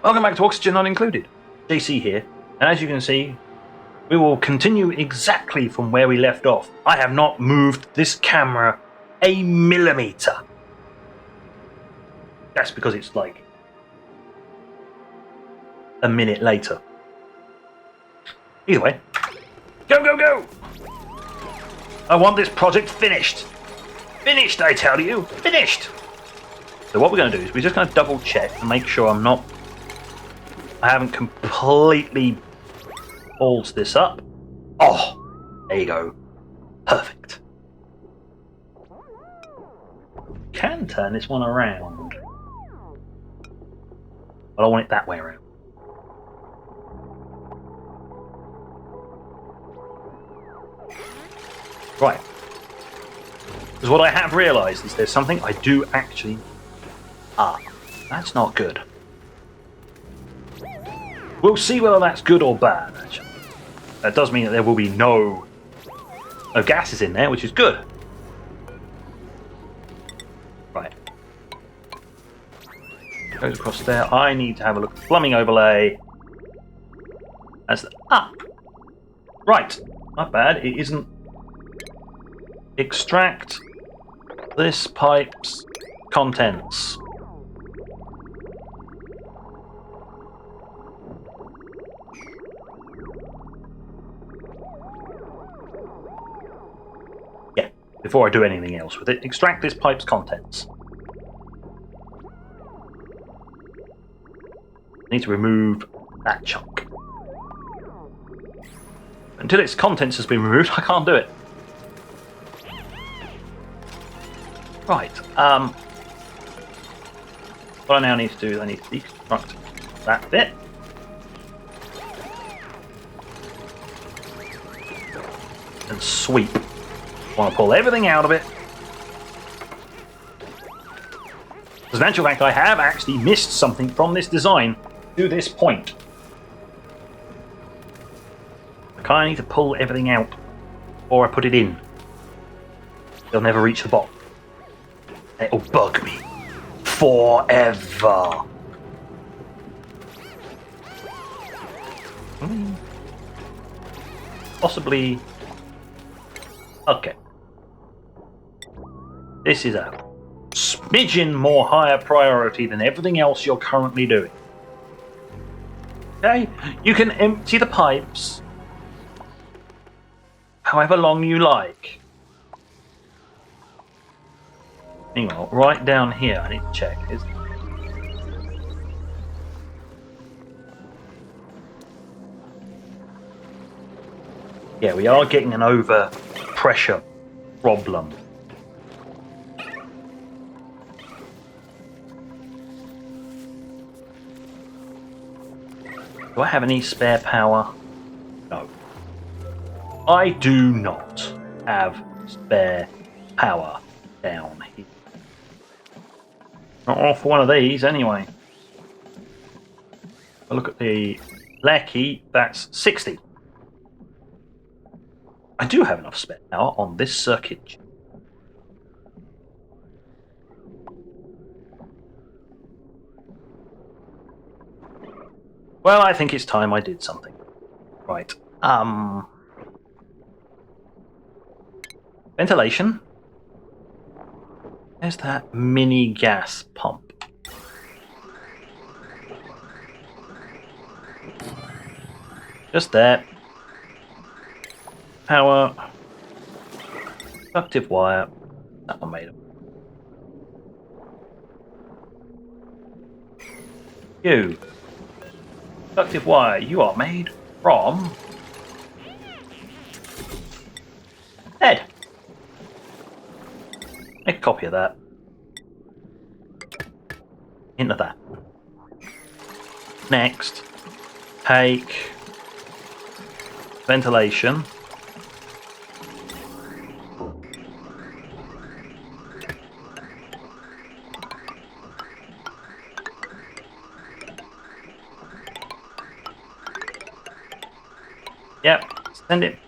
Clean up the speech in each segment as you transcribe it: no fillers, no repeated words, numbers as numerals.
Welcome back to Oxygen Not Included. JC here, and as you can see, we will continue exactly from where we left off. I have not moved this camera a millimeter. That's because it's like a minute later. Either way, go, go, go! I want this project finished. Finished, I tell you, finished! So what we're going to do is we're just going to double check and make sure I haven't completely ballsed this up. Oh, there you go. Perfect. Can turn this one around. But I want it that way around. Right. Because what I have realised is there's something I do actually... Ah, that's not good. We'll see whether that's good or bad, actually. That does mean that there will be no gases in there, which is good. Right. Goes across there. I need to have a look at the plumbing overlay. That's the... Ah! Right. Not bad. It isn't... Extract this pipe's contents. Before I do anything else with it, extract this pipe's contents. I need to remove that chunk. Until its contents has been removed, I can't do it. Right. What I now need to do is I need to deconstruct that bit. And sweep. I want to pull everything out of it. As an actual fact, I have actually missed something from this design to this point. I kind of need to pull everything out before I put it in. They'll never reach the bottom. It'll bug me forever. Possibly. Okay. This is a smidgen more higher priority than everything else you're currently doing. Okay? You can empty the pipes however long you like. Meanwhile, right down here, I need to check. Yeah, we are getting an overpressure problem. Do I have any spare power? No. I do not have spare power down here. Not off one of these, anyway. If I look at the Lecky, that's 60. I do have enough spare power on this circuit. Well, I think it's time I did something. Right. Ventilation. There's that mini gas pump. Just there. Power. Conductive wire. That one made it. You. Conductive wire. You are made from lead. Make a copy of that. Into that. Next, take ventilation. Yep, send it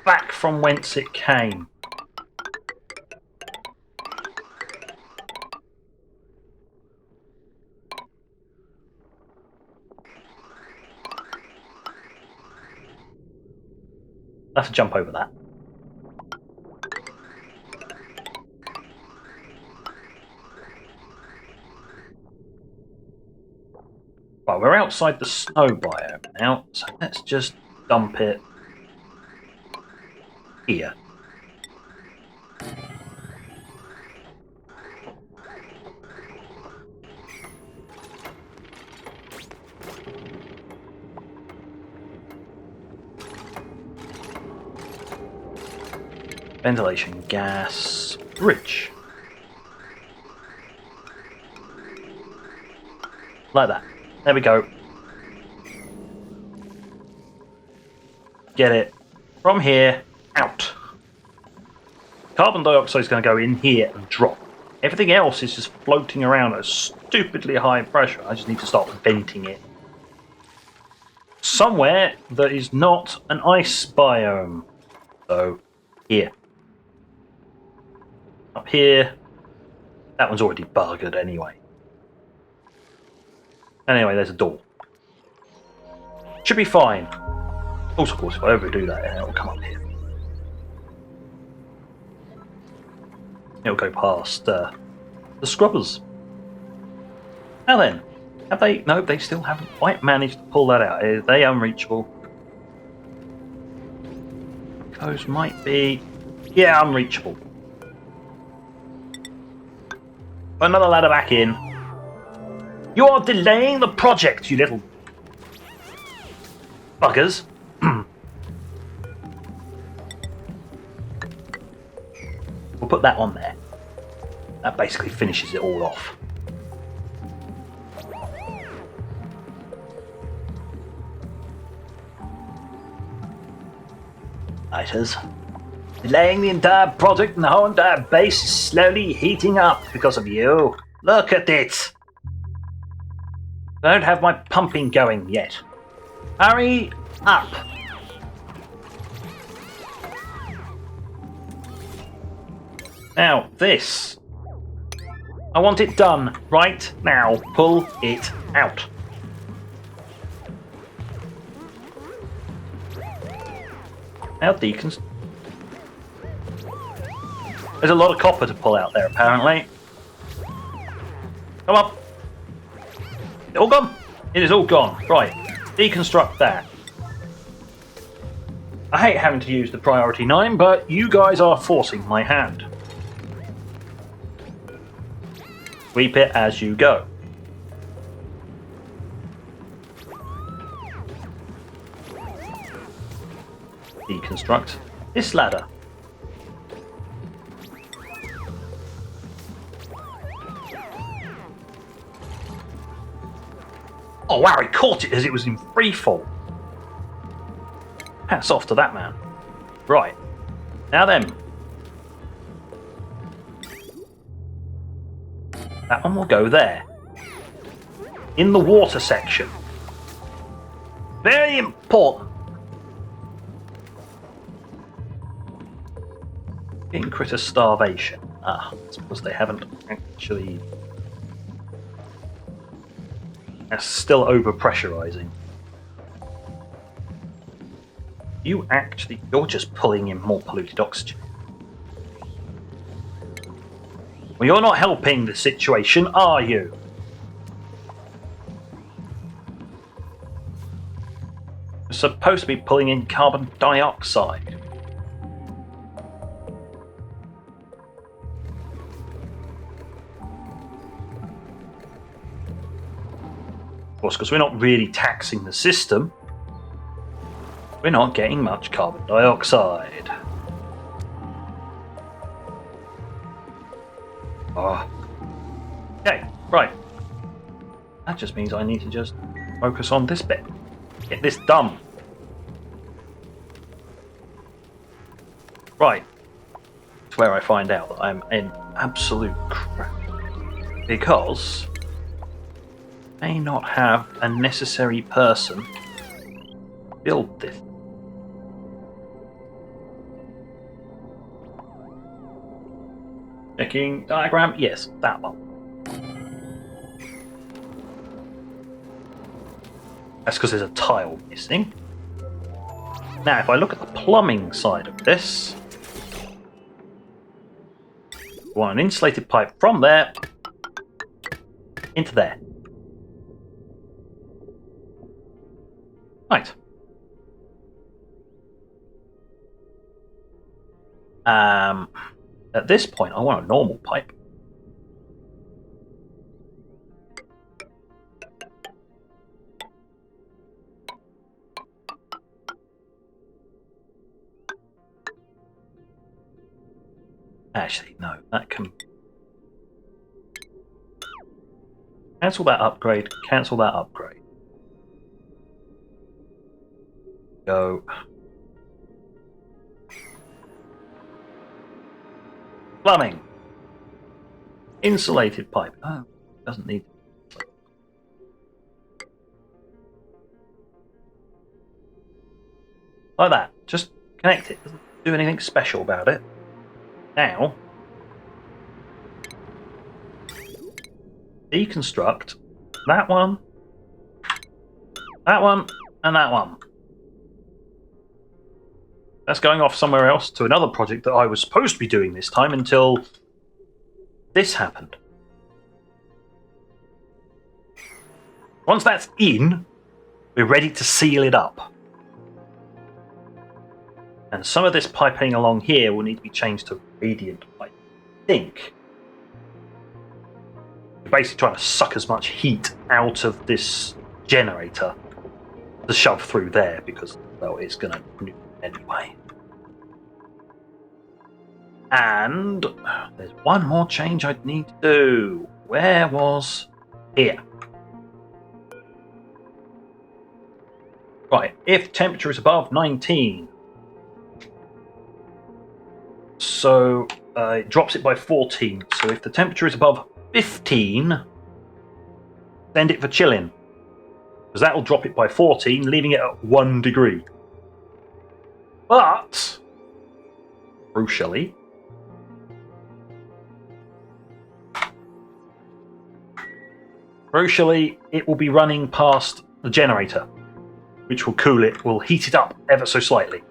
back from whence it came. I'll have to jump over that. Right, we're outside the snow biome now, so let's just dump it here. Ventilation, gas, bridge. Like that. There we go. Get it from here out. Carbon dioxide is going to go in here and drop. Everything else is just floating around at stupidly high pressure. I just need to start venting it somewhere that is not an ice biome. So, here. Up here. That one's already buggered anyway. Anyway, there's a door. Should be fine. Also, of course, if I overdo that, it'll come up here. It'll go past the scrubbers. Now then, have they? No, they still haven't quite managed to pull that out. Are they unreachable? Those might be. Yeah, unreachable. Put another ladder back in. You are delaying the project, you little buggers. We'll put that on there. That basically finishes it all off. Lighters. Delaying the entire project and the whole entire base is slowly heating up because of you. Look at it. I don't have my pumping going yet. Hurry up. Now, this. I want it done right now. Pull it out. Now, deacons. There's a lot of copper to pull out there, apparently. Come on. All gone? It is all gone. Right. Deconstruct that. I hate having to use the priority 9, but you guys are forcing my hand. Sweep it as you go. Deconstruct this ladder. Oh wow, he caught it as it was in free fall. Hats off to that man. Right. Now then. That one will go there. In the water section. Very important. Getting critter starvation. Ah, it's because they haven't actually... That's still over-pressurizing. You're just pulling in more polluted oxygen. Well, you're not helping the situation, are you? You're supposed to be pulling in carbon dioxide. Of course, because we're not really taxing the system, we're not getting much carbon dioxide. Oh. Okay, right. That just means I need to just focus on this bit. Get this done. Right. It's where I find out that I'm in absolute crap. Because I may not have a necessary person build this. Checking diagram, yes, that one. That's because there's a tile missing. Now, if I look at the plumbing side of this, I want an insulated pipe from there into there. Right. At this point, I want a normal pipe. Actually, no, that can... Cancel that upgrade, cancel that upgrade. Go. Plumbing. Insulated pipe. Oh, doesn't need... Like that. Just connect it. Doesn't do anything special about it. Now, deconstruct that one, and that one. That's going off somewhere else to another project that I was supposed to be doing this time until this happened. Once that's in, we're ready to seal it up. And some of this piping along here will need to be changed to radiant, I think. We're basically trying to suck as much heat out of this generator to shove through there because, well, it's going to nuke anyway. And there's one more change I'd need to do. Where was... Here. Right, if temperature is above 19... So it drops it by 14. So if the temperature is above 15, send it for chilling. Because that will drop it by 14, leaving it at 1 degree. But, crucially, it will be running past the generator, which will cool it, will heat it up ever so slightly.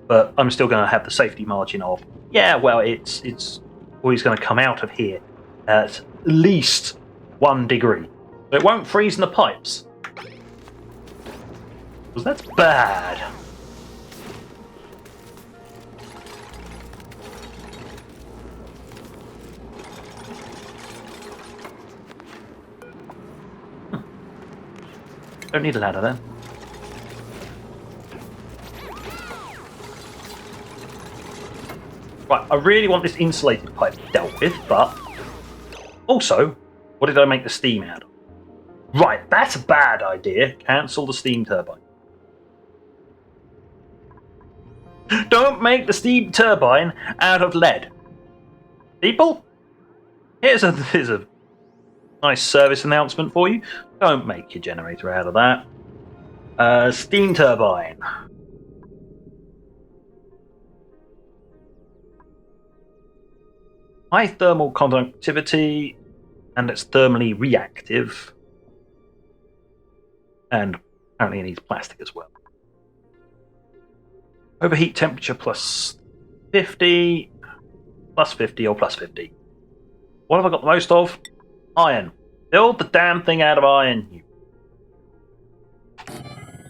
But I'm still going to have the safety margin of, yeah, well, it's always going to come out of here at least 1 degree. So it won't freeze in the pipes. Because that's bad. Don't need a ladder then. Right, I really want this insulated pipe dealt with, but also, what did I make the steam out of? Right, that's a bad idea. Cancel the steam turbine. Don't make the steam turbine out of lead. People, here's a nice service announcement for you. Don't make your generator out of that. Steam turbine. High thermal conductivity, and it's thermally reactive. And apparently it needs plastic as well. Overheat temperature plus 50, plus 50 or plus 50. What have I got the most of? Iron. Build the damn thing out of iron, you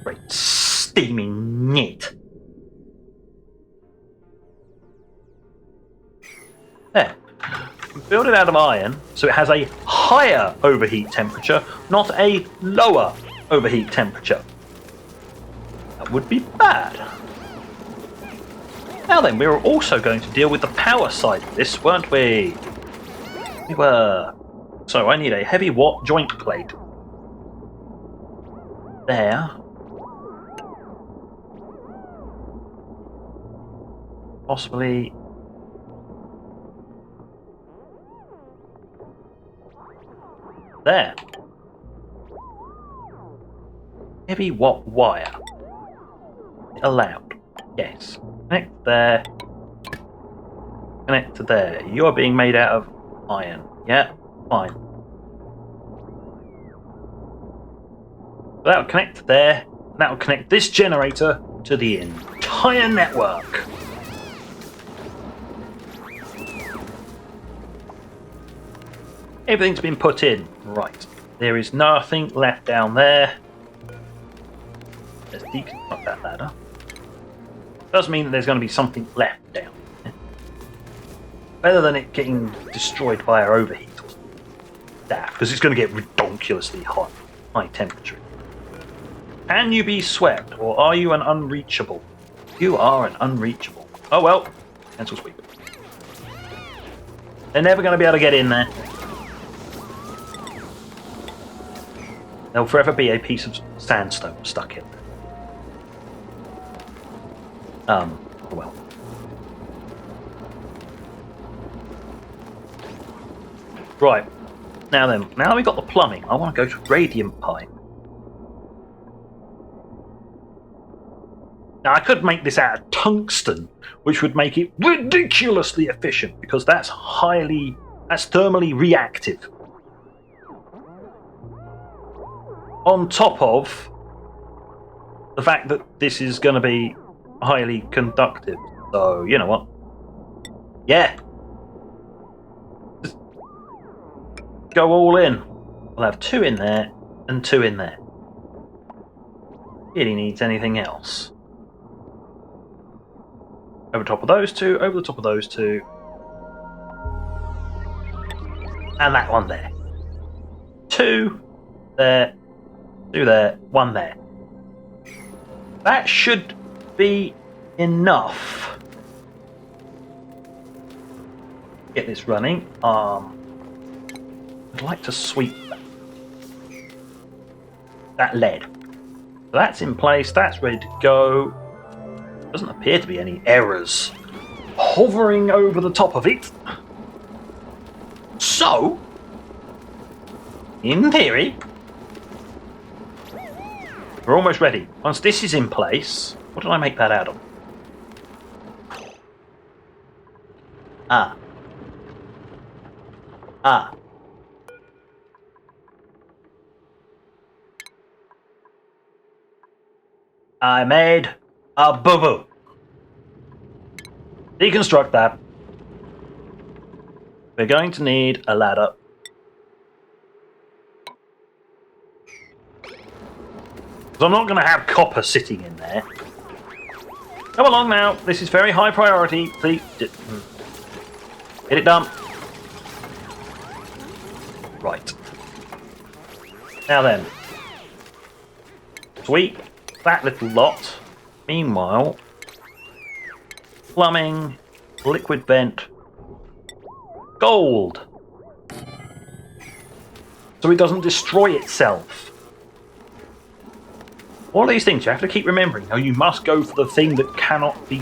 great steaming nit. There. Build it out of iron so it has a higher overheat temperature, not a lower overheat temperature. That would be bad. Now then, we were also going to deal with the power side of this, weren't we? We were. So I need a heavy watt joint plate. There. Possibly... there. Heavy watt wire. Allowed. Yes. Connect there. Connect to there. You are being made out of iron. Yeah, fine. That'll connect to there. That'll connect this generator to the entire network. Everything's been put in. Right. There is nothing left down there. Let's deconstruct that ladder. Does mean that there's going to be something left down there. Better than it getting destroyed by our overheat. That, because it's going to get ridiculously hot. High temperature. Can you be swept, or are you an unreachable? You are an unreachable. Oh well. Cancel sweep. They're never going to be able to get in there. There'll forever be a piece of sandstone stuck in there. Well. Right. Now then, now that we've got the plumbing, I want to go to radiant pipe. Now I could make this out of tungsten, which would make it ridiculously efficient, because that's thermally reactive. On top of the fact that this is going to be highly conductive. So, you know what? Yeah. Just go all in. We'll have 2 in there and 2 in there. Really needs anything else. Over top of those 2, over the top of those 2. And that one there. 2 there. 2 there, 1 there. That should be enough. Get this running. I'd like to sweep that lead. So that's in place, that's ready to go. Doesn't appear to be any errors hovering over the top of it. So, in theory, we're almost ready. Once this is in place, what did I make that out of? I made a boo-boo. Deconstruct that. We're going to need a ladder. I'm not going to have copper sitting in there. Come along now. This is very high priority. Please. Get it done. Right. Now then. Sweep that little lot. Meanwhile, plumbing, liquid vent, gold. So it doesn't destroy itself. All these things you have to keep remembering. Now you must go for the thing that cannot be.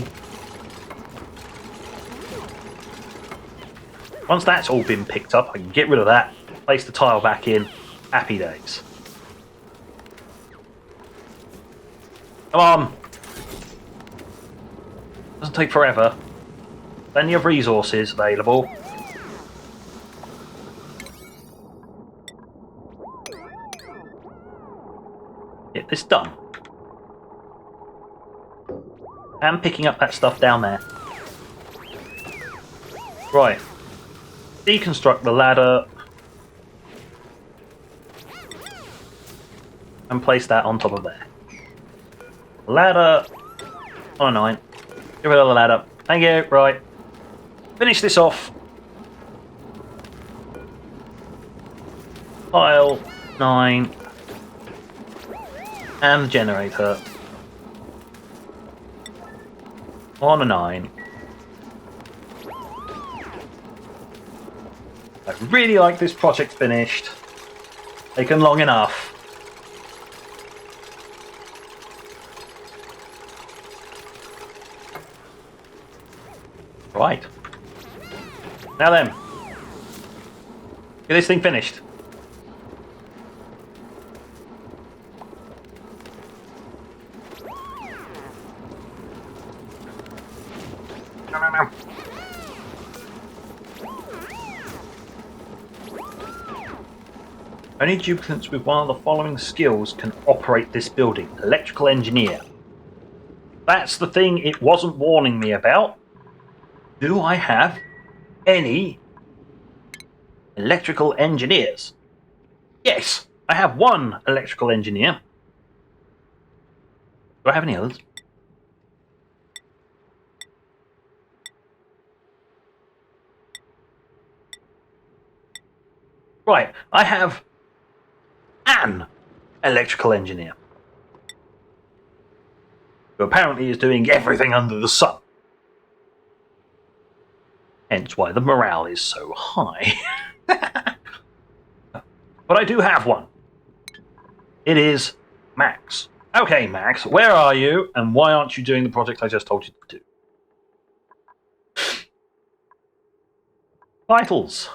Once that's all been picked up, I can get rid of that, place the tile back in. Happy days. Come on. Doesn't take forever. Plenty of resources available. Get this done. And picking up that stuff down there. Right. Deconstruct the ladder. And place that on top of there. Ladder. On a 9. Get rid of the ladder. Thank you. Right. Finish this off. Pile 9. And the generator. On a 9. I really like this project finished. Taken long enough. Right. Now then. Get this thing finished. No. Only duplicates with one of the following skills can operate this building. Electrical engineer. That's the thing it wasn't warning me about. Do I have any electrical engineers? Yes, I have one electrical engineer. Do I have any others? Right, I have an electrical engineer who apparently is doing everything under the sun. Hence why the morale is so high. But I do have one. It is Max. Okay, Max, where are you, and why aren't you doing the project I just told you to do? Vitals.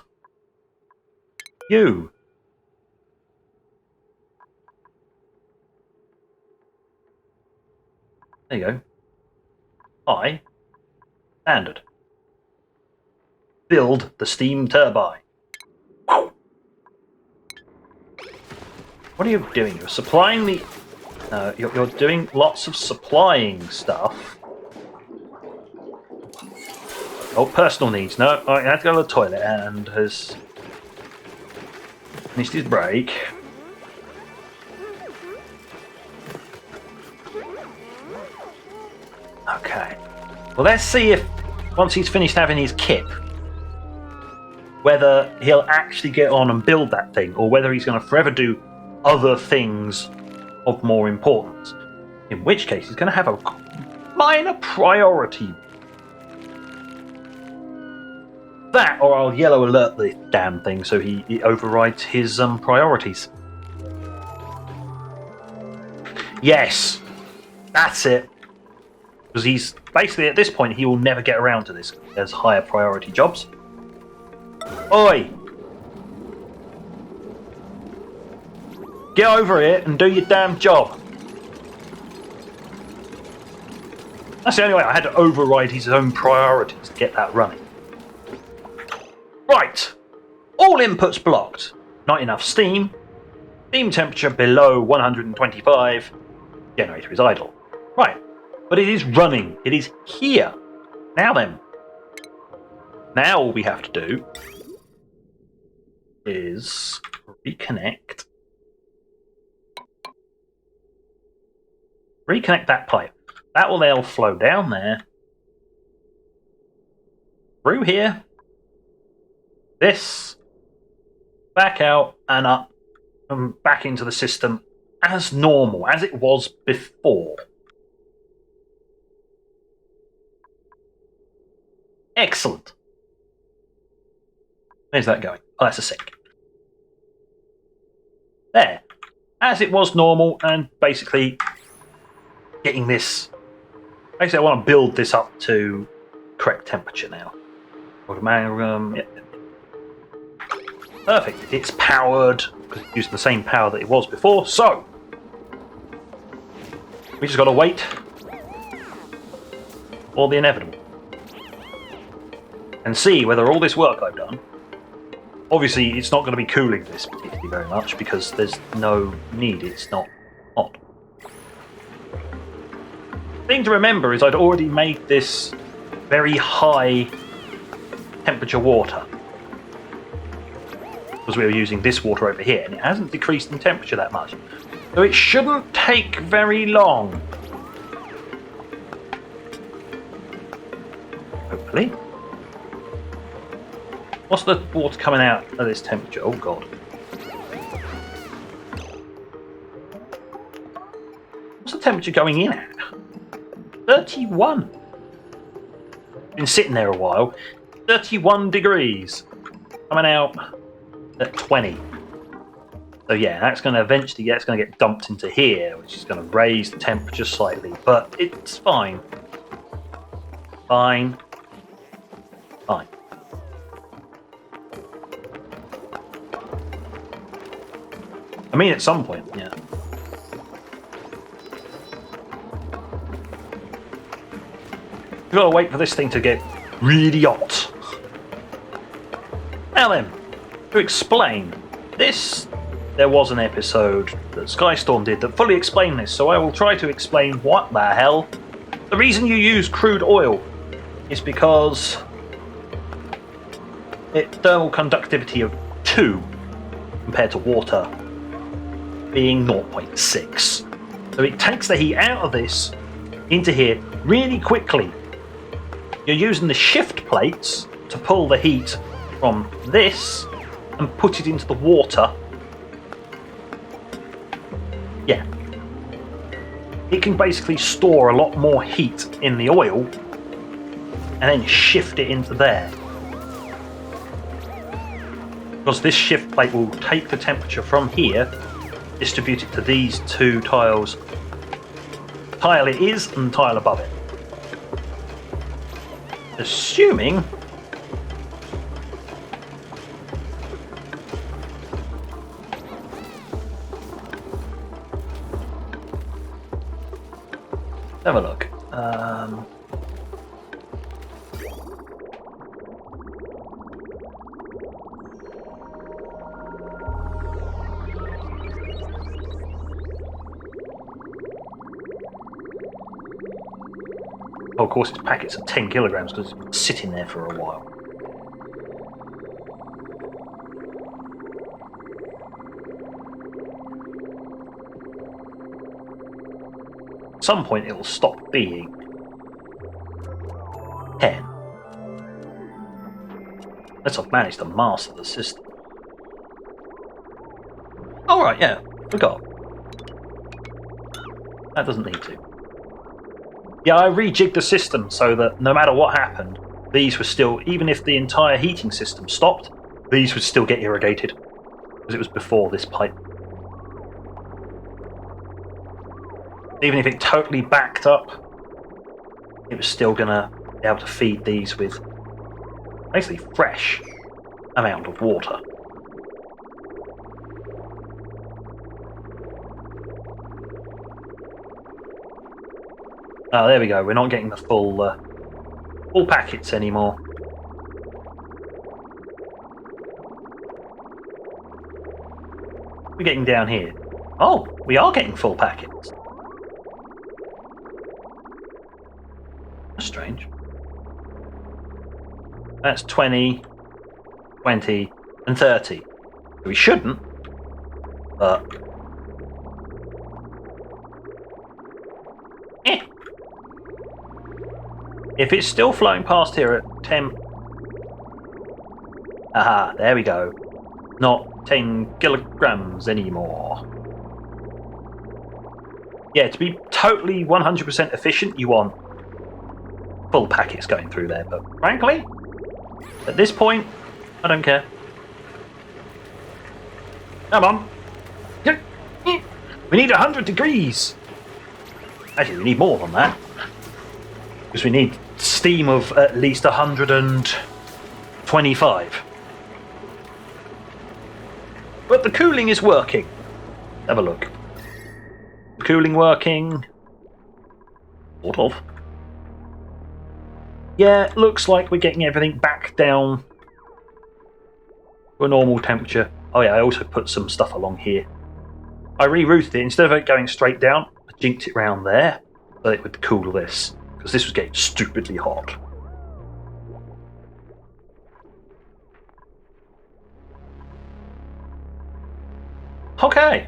You. There you go. I. Standard. Build the steam turbine. What are you doing? You're supplying the... you're doing lots of supplying stuff. Oh, personal needs. No, I had to go to the toilet and has finished his break. Okay. Well, let's see if, once he's finished having his kip, whether he'll actually get on and build that thing, or whether he's going to forever do other things of more importance. In which case, he's going to have a minor priority. That, or I'll yellow alert the damn thing so he overrides his priorities. Yes, that's it. Because he's basically, at this point, he will never get around to this. There's higher priority jobs. Oi! Get over here and do your damn job. That's the only way. I had to override his own priorities to get that running. Right. All inputs blocked. Not enough steam. Steam temperature below 125. Generator is idle. Right. But it is running. It is here. Now then. Now all we have to do is reconnect. Reconnect that pipe. That will now flow down there. Through here. This. Back out and up. And back into the system as normal, as it was before. Excellent. Where's that going? Oh, that's a sec. There. As it was normal, and basically getting this... Basically, I want to build this up to correct temperature now. Yeah. Perfect. It's powered, because it's using the same power that it was before, so... we just got to wait for the inevitable. And see whether all this work I've done... Obviously, it's not going to be cooling this particularly very much, because there's no need, it's not hot. The thing to remember is I'd already made this very high temperature water. Because we were using this water over here, and it hasn't decreased in temperature that much. So it shouldn't take very long. Hopefully. What's the water coming out at this temperature? Oh god. What's the temperature going in at? 31. Been sitting there a while. 31 degrees. Coming out at 20. So yeah, that's going to eventually it's going to get dumped into here, which is going to raise the temperature slightly, but it's fine. Fine. Fine. I mean, at some point, yeah. You've got to wait for this thing to get really hot. Now then, to explain this, there was an episode that Skystorm did that fully explained this, so I will try to explain what the hell The reason you use crude oil is because its thermal conductivity of 2 compared to water being 0.6. So it takes the heat out of this into here really quickly. You're using the shift plates to pull the heat from this and put it into the water. Yeah. It can basically store a lot more heat in the oil and then shift it into there. Because this shift plate will take the temperature from here, distribute it to these 2 tiles. Tile it is and tile above it. Assuming have a look. Oh, of course, it's packets of 10 kilograms because it's been sitting there for a while. At some point, it will stop being 10. Unless I've managed to master the system. Alright, yeah, forgot. That doesn't need to. Yeah, I rejigged the system so that no matter what happened, these were still, even if the entire heating system stopped, these would still get irrigated. Because it was before this pipe. Even if it totally backed up, it was still going to be able to feed these with basically fresh amount of water. Oh, there we go. We're not getting the full packets anymore. We're getting down here. Oh, we are getting full packets. That's strange. That's 20, 20, and 30. We shouldn't, but... If it's still flowing past here at 10... Aha, there we go. Not 10 kilograms anymore. Yeah, to be totally 100% efficient, you want full packets going through there, but frankly, at this point, I don't care. Come on. We need 100 degrees. Actually, we need more than that. Because we need steam of at least 125. But the cooling is working. Have a look. Cooling working. Sort of. Yeah, looks like we're getting everything back down to a normal temperature. Oh yeah, I also put some stuff along here. I rerouted it. Instead of it going straight down, I jinked it round there so it would cool this. Because this was getting stupidly hot. Okay.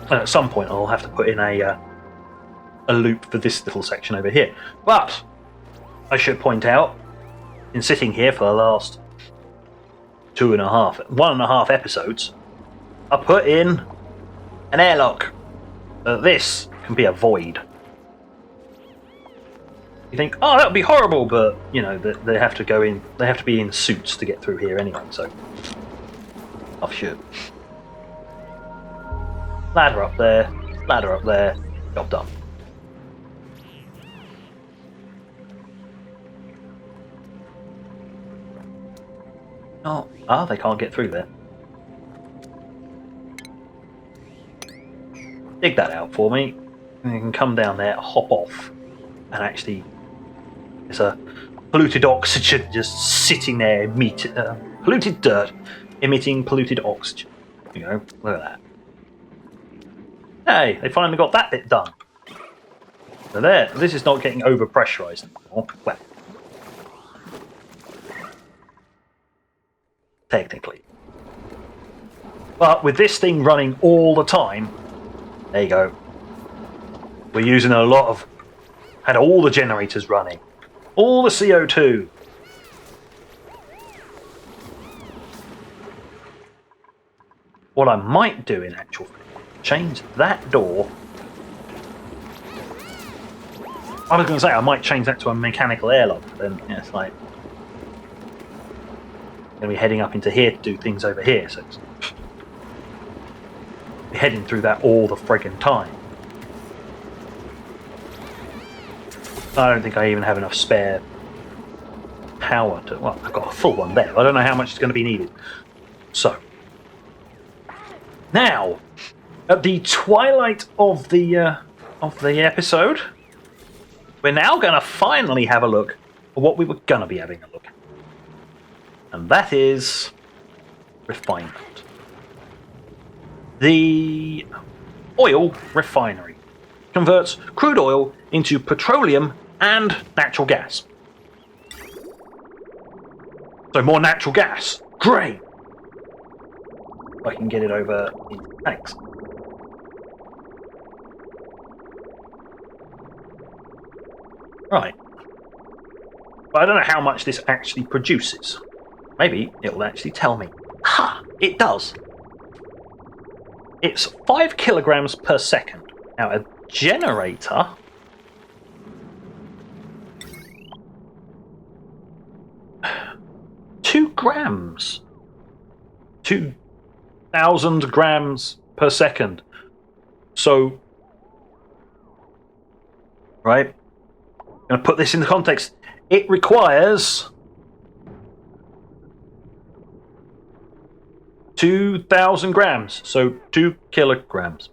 And at some point I'll have to put in a loop for this little section over here. But I should point out, in sitting here for the last 1.5 episodes, I put in an airlock. This can be a void. You think, oh, that would be horrible, but you know they have to go in. They have to be in suits to get through here anyway. So, off shoot. Ladder up there. Ladder up there. Job done. Oh, they can't get through there. Dig that out for me, and you can come down there, hop off, and actually, there's a polluted oxygen just sitting there, polluted dirt, emitting polluted oxygen. You know, look at that. Hey, they finally got that bit done. So there, this is not getting overpressurized anymore. Well, technically. But with this thing running all the time, there you go. We're using a lot of... Had all the generators running. All the CO2. What I might do in actual fact, change that door. I was going to say I might change that to a mechanical airlock, but then yeah, it's like I'm going to be heading up into here to do things over here, so it's heading through that all the friggin' time. I don't think I even have enough spare power to... Well, I've got a full one there. I don't know how much is going to be needed. So, now, at the twilight of the episode, we're now going to finally have a look at what we were going to be having a look at. And that is refinement. The oil refinery converts crude oil into petroleum and natural gas. So more natural gas. Great! I can get it over into tanks. Right. But I don't know how much this actually produces. Maybe it will actually tell me. Ha! It does! It's 5 kilograms per second. Now, a generator... Two grams. 2,000 grams per second. So... Right? I'm going to put this into context. It requires... 2,000 grams, so 2 kilograms.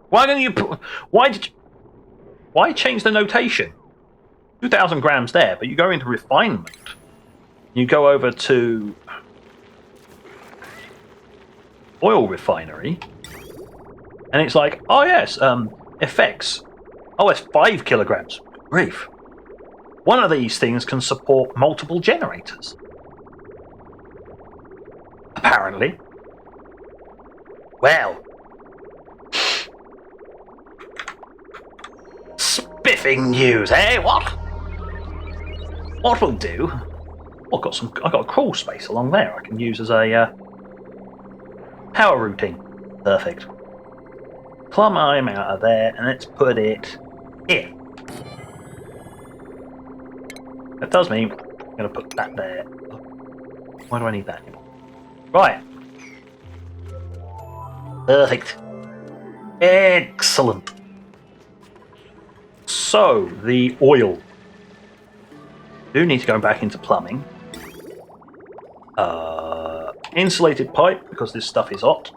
Why don't you? Why change the notation? 2,000 grams there, but you go into refinement. You go over to oil refinery, and it's like, oh yes, effects. Oh, it's 5 kilograms. Grief. One of these things can support multiple generators. Apparently. Well. Spiffing news, eh? What? What we'll do? I've got a crawl space along there I can use as a power routing. Perfect. Plumb I'm out of there, and let's put it here. That does mean I'm going to put that there. Why do I need that anymore? Right. Perfect. Excellent. So, the oil. Do need to go back into plumbing. Insulated pipe, because this stuff is hot.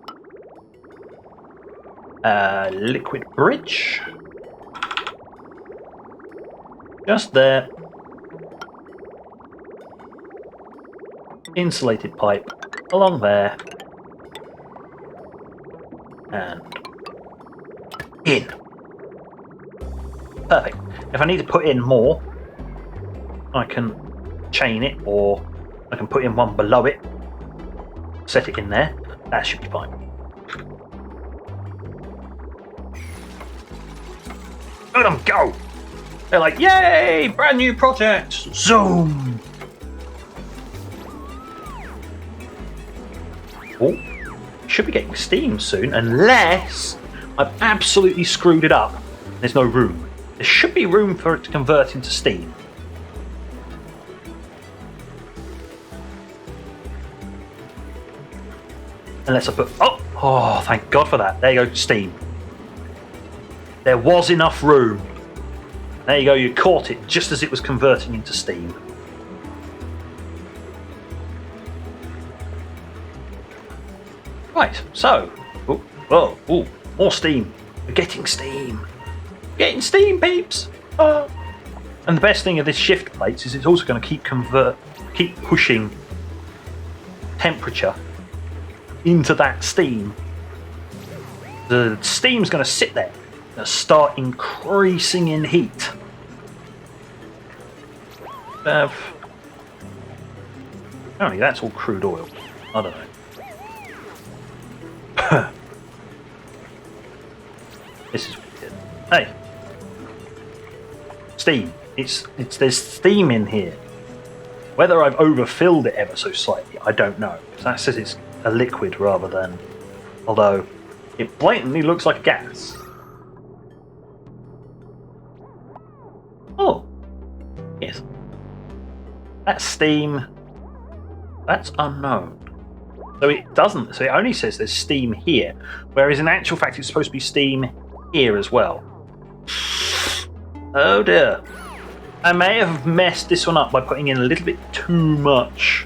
Liquid bridge. Just there. Insulated pipe along there. And in. Perfect. If I need to put in more, I can chain it, or I can put in one below it, set it in there. That should be fine. Let them go! They're like, yay! Brand new project! Zoom! Oh, should be getting steam soon, unless I've absolutely screwed it up. There's no room. There should be room for it to convert into steam. Unless I put... Oh, thank God for that. There you go, steam. There was enough room. There you go, you caught it just as it was converting into steam. Right, so... more steam. We're getting steam. Getting steam, peeps! And the best thing of this shift plates is it's also going to keep pushing temperature into that steam the steam's going to sit there and start increasing in heat. Apparently that's all crude oil. I don't know. This is weird. Hey, steam. There's steam in here. Whether I've overfilled it ever so slightly, I don't know. That says it's a liquid rather than, although it blatantly looks like gas. Oh, yes. That's steam. That's unknown. So it doesn't. So it only says there's steam here, whereas in actual fact it's supposed to be steam here as well. Oh dear. I may have messed this one up by putting in a little bit too much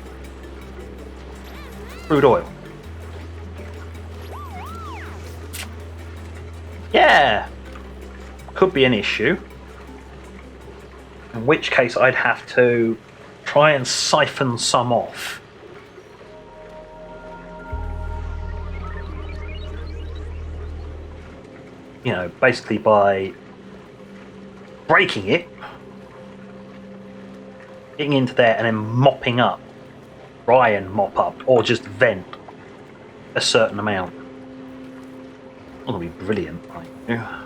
crude oil. Yeah, could be an issue. In which case I'd have to try and siphon some off. You know, basically by breaking it, getting into there and then mopping up, try and mop up, or just vent a certain amount. That'll be brilliant, right? Yeah.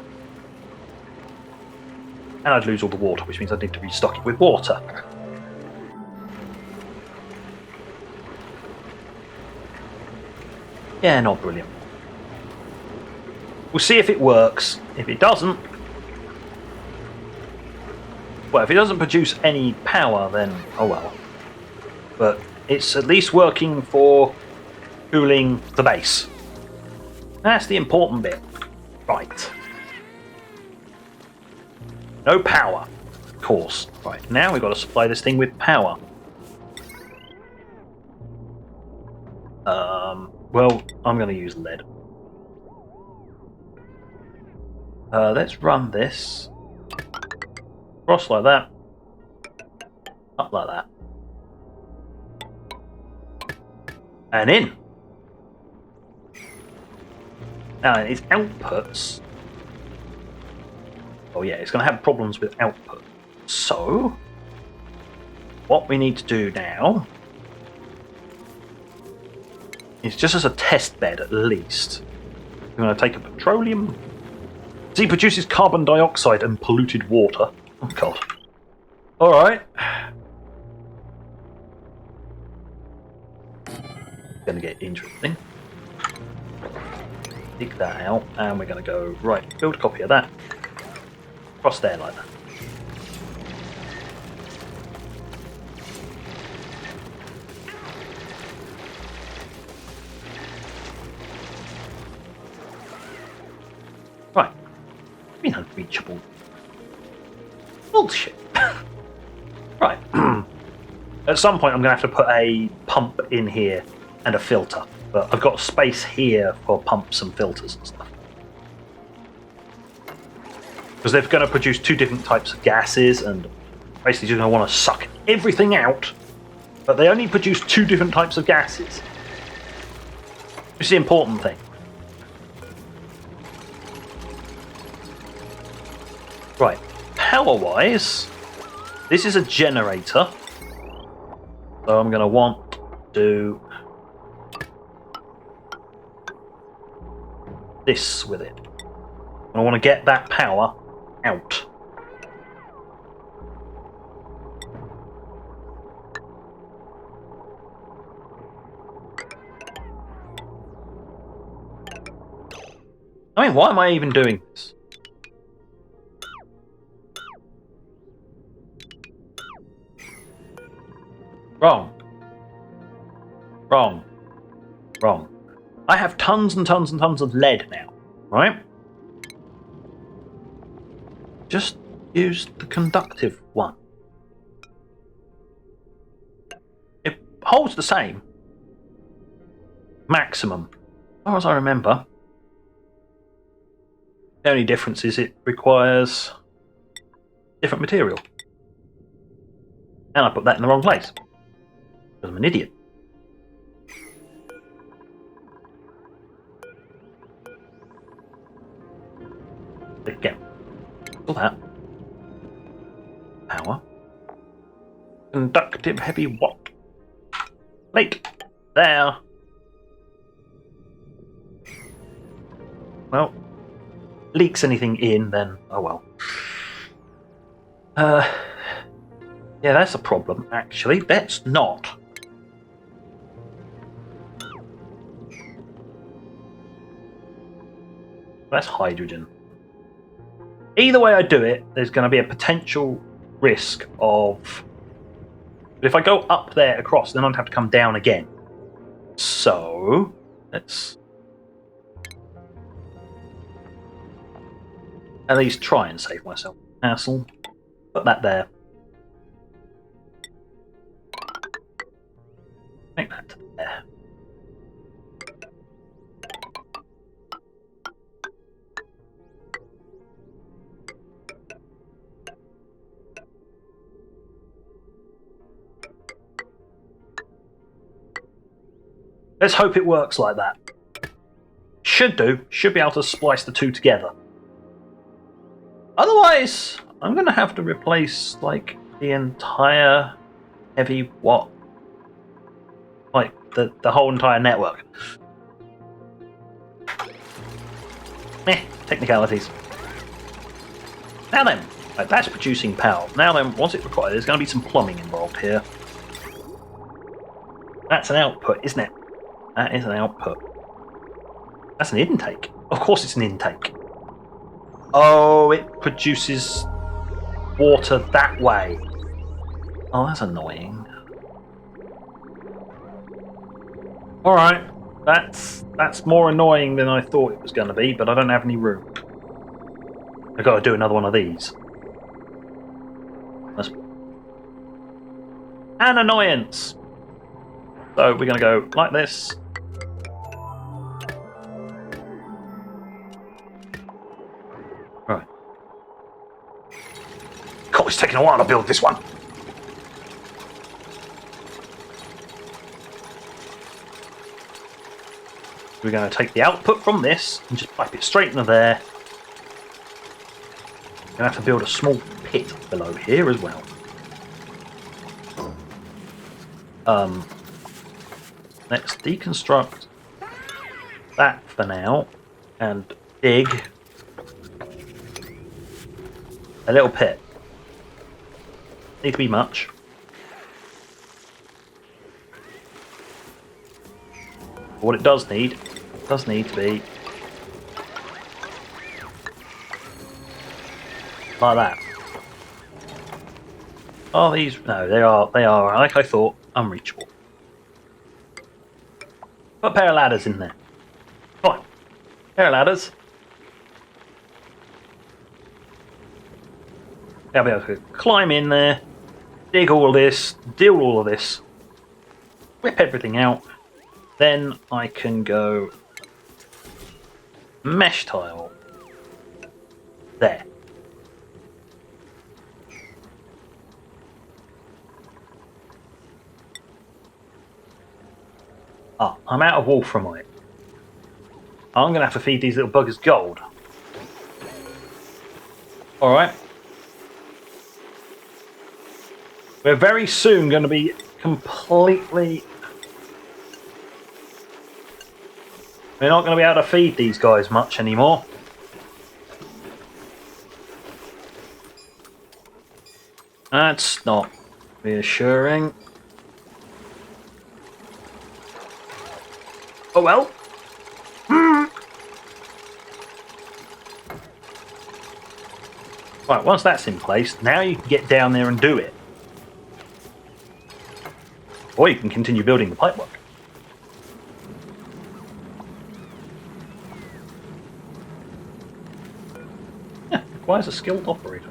And I'd lose all the water, which means I'd need to restock it with water. Yeah, not brilliant. We'll see if it works. If it doesn't, well, if it doesn't produce any power, then oh well. But it's at least working for cooling the base. That's the important bit. Right. No power, of course. Right, now we've got to supply this thing with power. Well, I'm going to use lead. Let's run this. Cross like that. Up like that. And in. Now, its outputs. Oh yeah, it's going to have problems with output. So, what we need to do now is, just as a test bed at least, we're going to take a petroleum. See, it produces carbon dioxide and polluted water. Oh god. Alright. Gonna get interesting. Dig that out, and we're gonna go, right, build a copy of that. Cross there like that. Right. Been unreachable. Bullshit. Right. At some point I'm going to have to put a pump in here and a filter. But I've got space here for pumps and filters and stuff. Because they're going to produce two different types of gases, and basically you're going to want to suck everything out. But they only produce two different types of gases. It's the important thing. Right. Power-wise, this is a generator. So I'm going to want to do this with it. I want to get that power out. I mean, why am I even doing this? Wrong. Wrong. Wrong. I have tons and tons and tons of lead now, right? Just use the conductive one. It holds the same. Maximum. As far as I remember. The only difference is it requires different material. And I put that in the wrong place. Because I'm an idiot. Again. All that. Power. Conductive heavy what? Plate. There. Well, leaks anything in, then oh well. Yeah, that's a problem, actually. Let's not. That's hydrogen. Either way I do it, there's going to be a potential risk of... If I go up there across, then I'd have to come down again. So, let's... at least try and save myself hassle. Put that there. Make that to there. Let's hope it works like that. Should do. Should be able to splice the two together. Otherwise, I'm going to have to replace, like, the entire heavy what? Like, the whole entire network. Technicalities. Now then, right, that's producing power. Now then, what's it required? There's going to be some plumbing involved here. That's an output, isn't it? That is an output. That's an intake. Of course it's an intake. Oh, it produces water that way. Oh, that's annoying. Alright, that's more annoying than I thought it was going to be, but I don't have any room. I've got to do another one of these. That's an annoyance. So we're going to go like this. Right. God, it's taking a while to build this one. We're going to take the output from this and just pipe it straight into there. We're going to have to build a small pit below here as well. Let's deconstruct that for now and dig a little pit. Need to be much. What it does need to be like that. Are these? No, they are, like I thought, unreachable. Put a pair of ladders in there. Come on. Pair of ladders. I'll be able to climb in there, dig all this, deal all of this, whip everything out. Then I can go mesh tile there. Ah, I'm out of wolframite. I'm going to have to feed these little buggers gold. Alright. We're very soon going to be completely... We're not going to be able to feed these guys much anymore. That's not reassuring. Oh well. Right, once that's in place, now you can get down there and do it. Or you can continue building the pipework. Yeah, requires a skilled operator.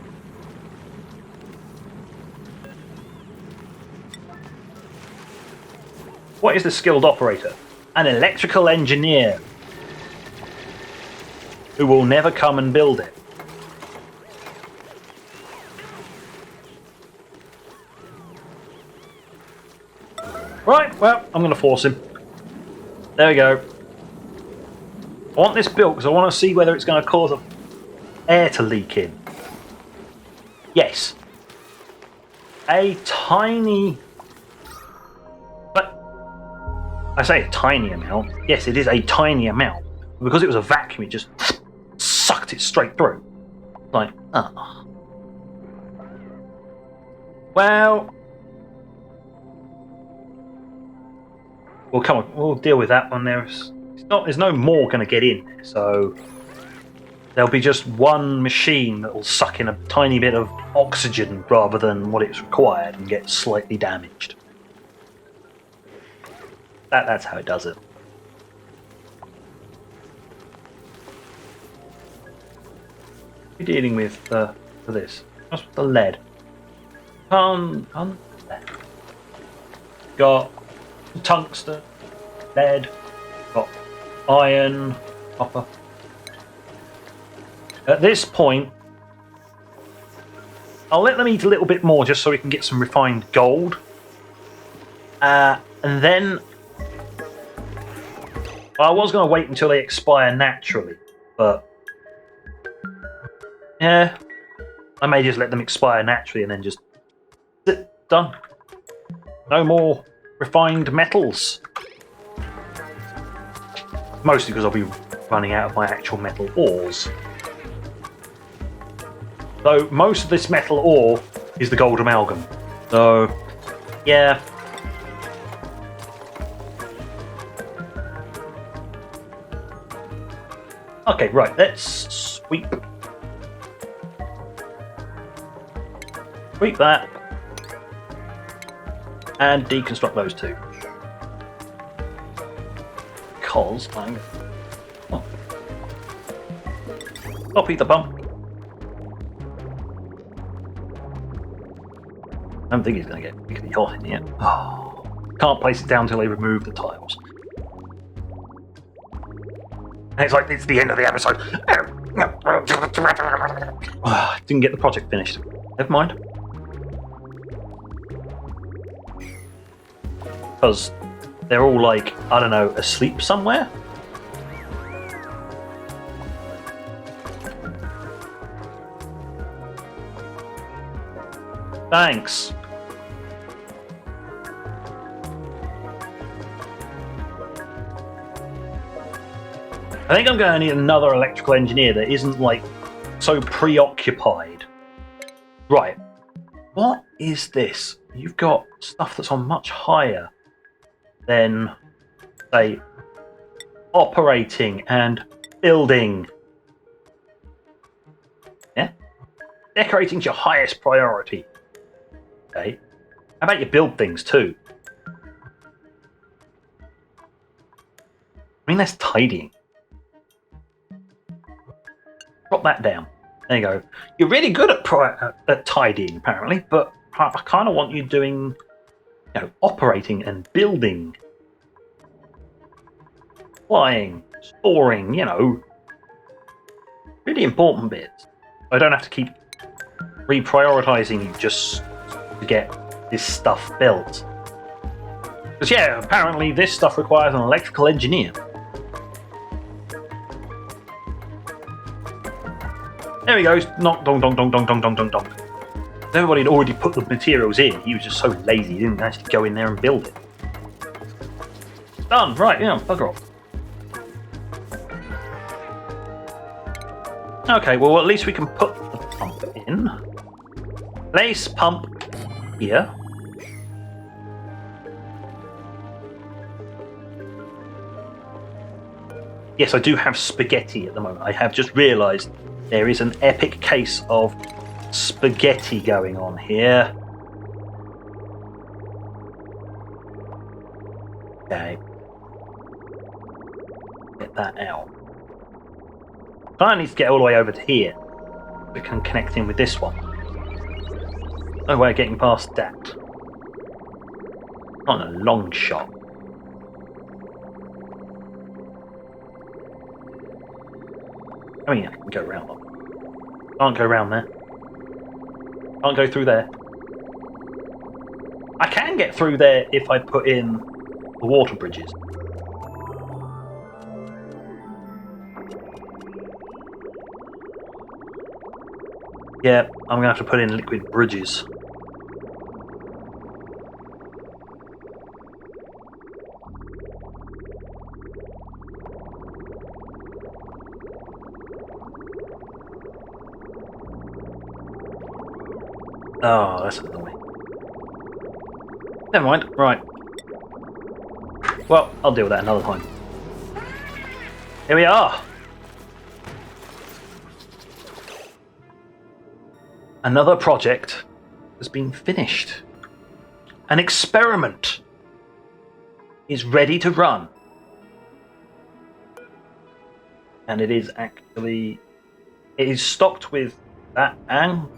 What is the skilled operator? An electrical engineer who will never come and build it. Right, well, I'm going to force him. There we go. I want this built because I want to see whether it's going to cause a air to leak in. Yes. A tiny... But I say a tiny amount. Yes, it is a tiny amount. Because it was a vacuum, it just sucked it straight through. Like, ah. Well... Well, come on, we'll deal with that one. There's no more going to get in there, so there'll be just one machine that will suck in a tiny bit of oxygen rather than what it's required and get slightly damaged. That's how it does it. What are we dealing with for this? What's with the lead? Lead. Got tungsten, lead, got iron, copper. At this point, I'll let them eat a little bit more just so we can get some refined gold. And then I was going to wait until they expire naturally, but yeah, I may just let them expire naturally and then just done. No more refined metals. Mostly because I'll be running out of my actual metal ores. So most of this metal ore is the gold amalgam. So, yeah. Okay, right, let's sweep. Sweep that. And deconstruct those two. Because I'm... Oh. Copy the bump. I don't think he's going to get particularly hot in here. Oh. Can't place it down until they remove the tiles. And it's like, it's the end of the episode. Didn't get the project finished. Never mind. Because they're all like, I don't know, asleep somewhere? Thanks. I think I'm going to need another electrical engineer that isn't like so preoccupied. Right. What is this? You've got stuff that's on much higher than, say, operating and building. Yeah? Decorating's your highest priority. Okay. How about you build things too? I mean, that's tidying. Drop that down. There you go. You're really good at tidying, apparently, but I kind of want you doing, you know, operating and building, flying, storing, you know, really important bits. I don't have to keep reprioritizing you just to get this stuff built. Because yeah, apparently this stuff requires an electrical engineer. There he goes. Knock, dong, dong, dong, dong, dong, dong, dong, dong. Everybody had already put the materials in. He was just so lazy, he didn't actually go in there and build it. Done. Right, yeah, bugger off. Okay, well, at least we can put the pump in. Place pump here. Yes, I do have spaghetti at the moment. I have just realised there is an epic case of spaghetti going on here. Okay. Get that out. I need to get all the way over to here. We can connect in with this one. No way of getting past that. Not a long shot. I mean, I can go around them. Can't go around there. Can't go through there. I can get through there if I put in the water bridges. Yeah, I'm going to have to put in liquid bridges. Oh, that's annoying. Never mind. Right. Well, I'll deal with that another time. Here we are. Another project has been finished. An experiment is ready to run. And it is actually... It is stocked with that and...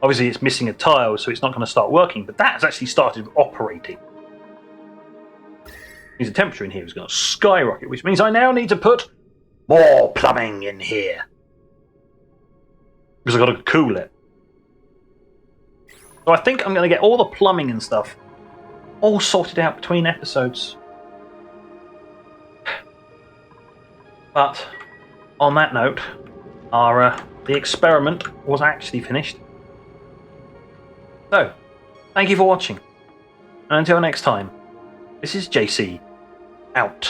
Obviously it's missing a tile, so it's not going to start working, but that has actually started operating. Means the temperature in here is going to skyrocket, which means I now need to put more plumbing in here. Because I've got to cool it. So I think I'm going to get all the plumbing and stuff all sorted out between episodes. But on that note, the experiment was actually finished. So, thank you for watching. And until next time, this is JC, out.